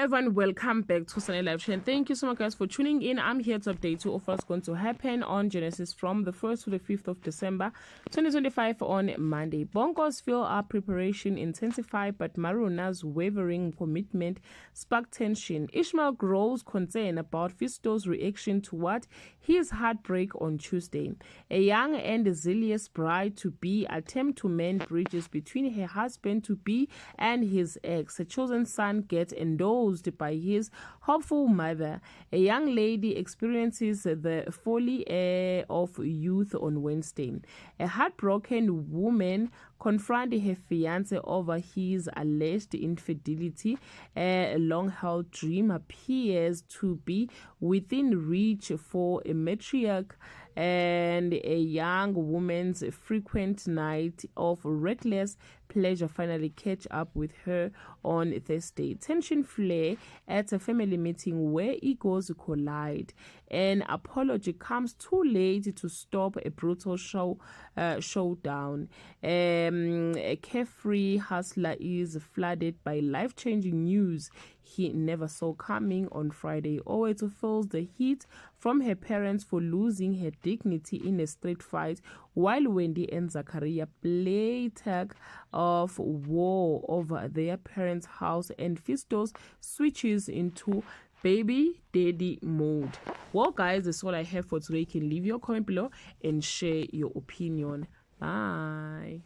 everyone, welcome back to Sunday Live Show. Thank you so much, guys, for tuning in. I'm here to update you of what's going to happen on Genesis from the 1st to the 5th of December 2025 on Monday. Bongos feel our preparation intensified, but Maruna's wavering commitment sparked tension. Ishmael grows concern about Fisto's reaction to what his heartbreak on Tuesday. A young and zealous bride-to-be attempt to mend bridges between her husband-to-be and his ex. A chosen son gets endorsed by his hopeful mother. A young lady experiences the folly of youth on Wednesday. A heartbroken woman confronted her fiancé over his alleged infidelity. A long-held dream appears to be within reach for a matriarch, and a young woman's frequent night of reckless pleasure finally catch up with her on Thursday. Tension flare at a family meeting where egos collide. An apology comes too late to stop a brutal showdown. A carefree hustler is flooded by life-changing news he never saw coming on Friday. Oweto feels the heat from her parents for losing her dignity in a street fight, while Wendy and Zachariah play tug of war over their parents' house, and Fistos switches into baby daddy mode. Well, guys, that's all I have for today. You can leave your comment below and share your opinion. Bye.